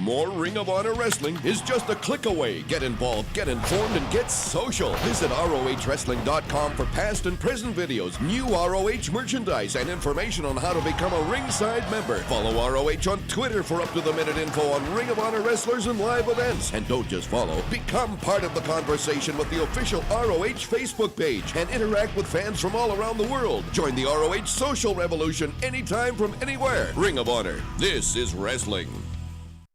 More Ring of Honor wrestling is just a click away. Get involved, get informed, and get social. Visit ROHWrestling.com for past and present videos, new ROH merchandise, and information on how to become a ringside member. Follow ROH on Twitter for up-to-the-minute info on Ring of Honor wrestlers and live events. And don't just follow, become part of the conversation with the official ROH Facebook page and interact with fans from all around the world. Join the ROH social revolution anytime from anywhere. Ring of Honor. This is wrestling.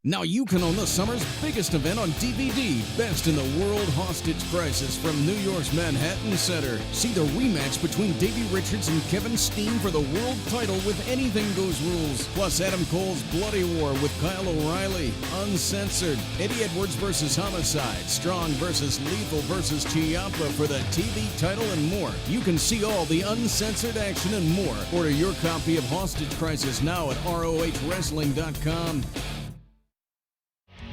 Now you can own the summer's biggest event on DVD, Best in the World Hostage Crisis from New York's Manhattan Center. See the rematch between Davey Richards and Kevin Steen for the world title with Anything Goes rules. Plus Adam Cole's Bloody War with Kyle O'Reilly, Uncensored, Eddie Edwards versus Homicide, Strong versus Lethal versus Ciampa for the TV title and more. You can see all the uncensored action and more. Order your copy of Hostage Crisis now at ROHWrestling.com.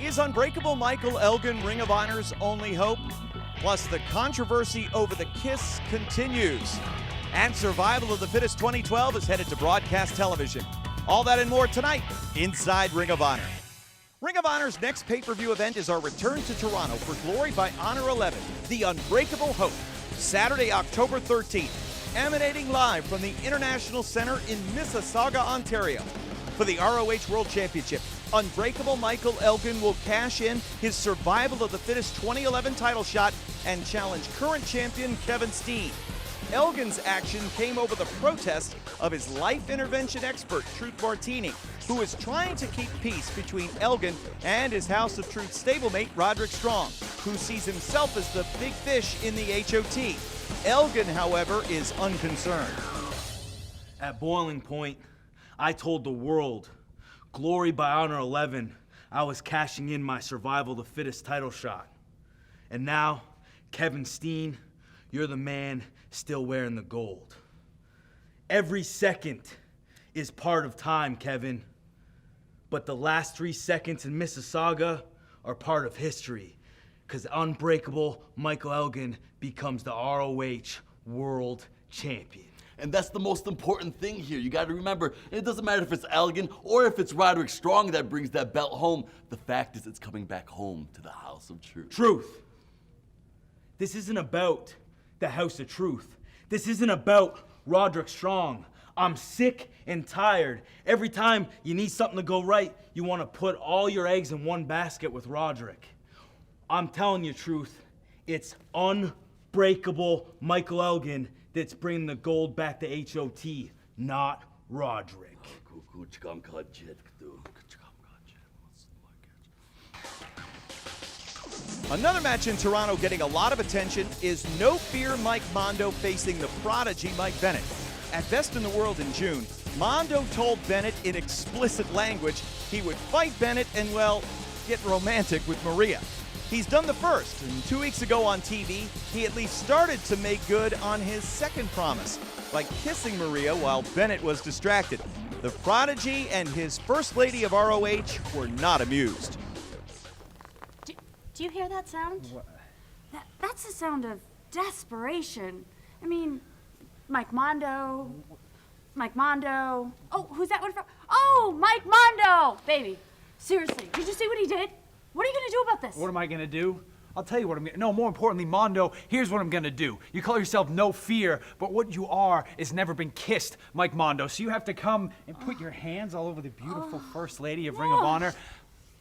Is Unbreakable Michael Elgin Ring of Honor's only hope? Plus, the controversy over the kiss continues. And Survival of the Fittest 2012 is headed to broadcast television. All that and more tonight inside Ring of Honor. Ring of Honor's next pay-per-view event is our return to Toronto for Glory by Honor 11, The Unbreakable Hope, Saturday, October 13th, emanating live from the International Center in Mississauga, Ontario. For the ROH World Championship, Unbreakable Michael Elgin will cash in his Survival of the Fittest 2011 title shot and challenge current champion Kevin Steen. Elgin's action came over the protest of his life intervention expert, Truth Martini, who is trying to keep peace between Elgin and his House of Truth stablemate, Roderick Strong, who sees himself as the big fish in the HOT. Elgin, however, is unconcerned. At boiling point, I told the world, Glory by Honor 11, I was cashing in my Survival of the Fittest title shot. And now, Kevin Steen, you're the man still wearing the gold. Every second is part of time, Kevin. But the last 3 seconds in Mississauga are part of history, because Unbreakable Michael Elgin becomes the ROH World Champion. And that's the most important thing here. You got to remember, it doesn't matter if it's Elgin or if it's Roderick Strong that brings that belt home. The fact is it's coming back home to the House of Truth. Truth. This isn't about the House of Truth. This isn't about Roderick Strong. I'm sick and tired. Every time you need something to go right, you want to put all your eggs in one basket with Roderick. I'm telling you, Truth, it's Unbreakable Michael Elgin that's bringing the gold back to HOT, not Roderick. Another match in Toronto getting a lot of attention is No Fear Mike Mondo facing the prodigy Mike Bennett. At Best in the World in June, Mondo told Bennett in explicit language he would fight Bennett and, well, get romantic with Maria. He's done the first, and 2 weeks ago on TV, he at least started to make good on his second promise by kissing Maria while Bennett was distracted. The prodigy and his first lady of ROH were not amused. Do you hear that sound? What? That's the sound of desperation. I mean, Mike Mondo. Oh, who's that one from? Oh, Mike Mondo! Baby, seriously, did you see what he did? What are you gonna do about this? What am I gonna do? I'll tell you what I'm gonna... No, more importantly, Mondo, here's what I'm gonna do. You call yourself No Fear, but what you are is never been kissed, Mike Mondo. So you have to come and put your hands all over the beautiful First Lady of Ring of Honor.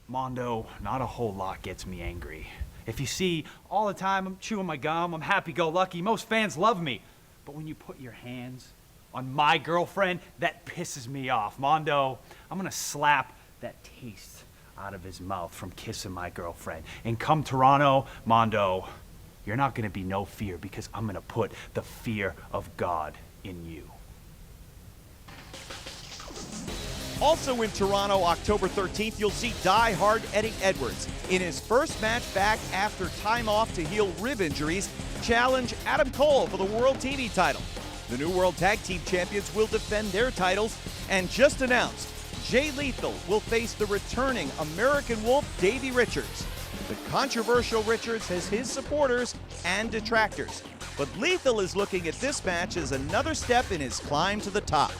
Mondo, not a whole lot gets me angry. If you see, all the time I'm chewing my gum, I'm happy-go-lucky, most fans love me. But when you put your hands on my girlfriend, that pisses me off. Mondo, I'm gonna slap that taste out of his mouth from kissing my girlfriend. And come Toronto, Mondo, you're not gonna be No Fear because I'm gonna put the fear of God in you. Also in Toronto, October 13th, you'll see die-hard Eddie Edwards in his first match back after time off to heal rib injuries, challenge Adam Cole for the World TV title. The new World Tag Team Champions will defend their titles, and just announced, Jay Lethal will face the returning American Wolf Davey Richards. The controversial Richards has his supporters and detractors, but Lethal is looking at this match as another step in his climb to the top.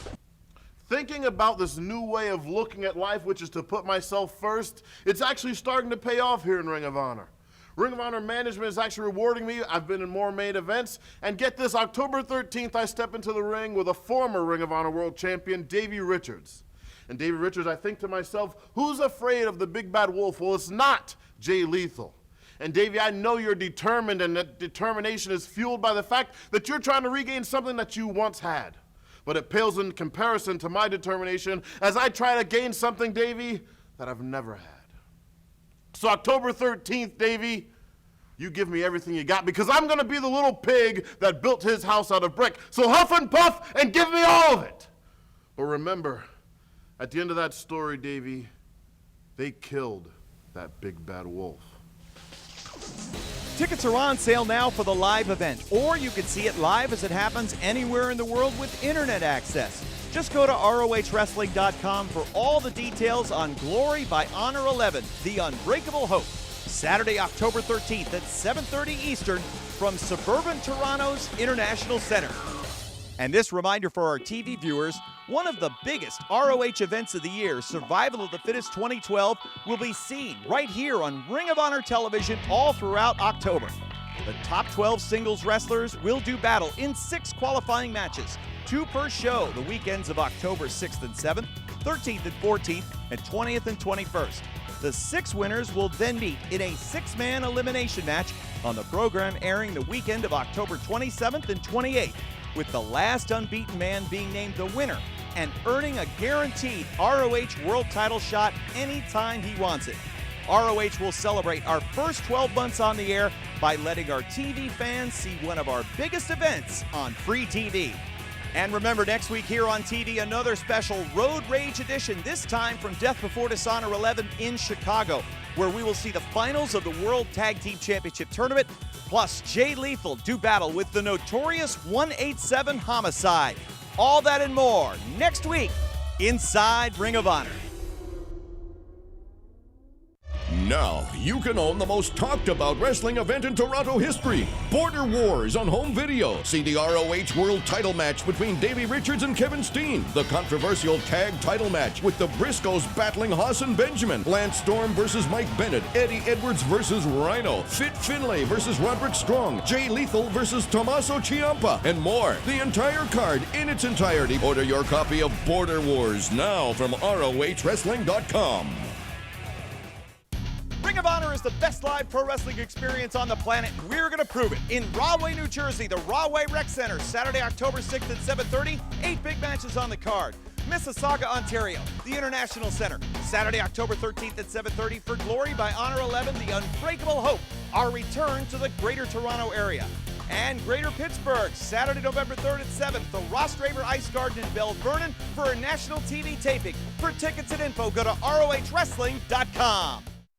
thinking about this new way of looking at life, which is to put myself first, it's actually starting to pay off here in Ring of Honor. Ring of Honor management is actually rewarding me. I've been in more main events. And get this, October 13th, I step into the ring with a former Ring of Honor World Champion, Davey Richards. And Davey Richards, I think to myself, who's afraid of the big bad wolf? Well, it's not Jay Lethal. And Davey, I know you're determined, and that determination is fueled by the fact that you're trying to regain something that you once had. But it pales in comparison to my determination as I try to gain something, Davey, that I've never had. So October 13th, Davey, you give me everything you got, because I'm gonna be the little pig that built his house out of brick. So huff and puff and give me all of it. But remember, at the end of that story, Davey, they killed that big bad wolf. Tickets are on sale now for the live event, or you can see it live as it happens anywhere in the world with internet access. Just go to ROHWrestling.com for all the details on Glory by Honor 11, The Unbreakable Hope. Saturday, October 13th at 7:30 Eastern from suburban Toronto's International Center. And this reminder for our TV viewers, one of the biggest ROH events of the year, Survival of the Fittest 2012, will be seen right here on Ring of Honor television all throughout October. The top 12 singles wrestlers will do battle in 6 qualifying matches, 2 per show the weekends of October 6th and 7th, 13th and 14th, and 20th and 21st. The 6 winners will then meet in a 6-man elimination match on the program airing the weekend of October 27th and 28th, with the last unbeaten man being named the winner and earning a guaranteed ROH World title shot anytime he wants it. ROH will celebrate our first 12 months on the air by letting our TV fans see one of our biggest events on free TV. And remember, next week here on TV, another special Road Rage edition, this time from Death Before Dishonor 11 in Chicago, where we will see the finals of the World Tag Team Championship Tournament, plus Jay Lethal do battle with the notorious 187 Homicide. All that and more next week inside Ring of Honor. Now you can own the most talked about wrestling event in Toronto history, Border Wars on home video. See the ROH World title match between Davey Richards and Kevin Steen, the controversial tag title match with the Briscoes battling Haas and Benjamin, Lance Storm versus Mike Bennett, Eddie Edwards versus Rhino, Fit Finlay versus Roderick Strong, Jay Lethal versus Tommaso Ciampa, and more. The entire card in its entirety. Order your copy of Border Wars now from ROHWrestling.com. Ring of Honor is the best live pro wrestling experience on the planet. We're going to prove it. In Rahway, New Jersey, the Rahway Rec Center, Saturday, October 6th at 7:30. 8 big matches on the card. Mississauga, Ontario, the International Center, Saturday, October 13th at 7:30 for Glory by Honor 11, The Unbreakable Hope, our return to the Greater Toronto area. And Greater Pittsburgh, Saturday, November 3rd at 7, the Ross Draper Ice Garden in Bell Vernon for a national TV taping. For tickets and info, go to ROHWrestling.com.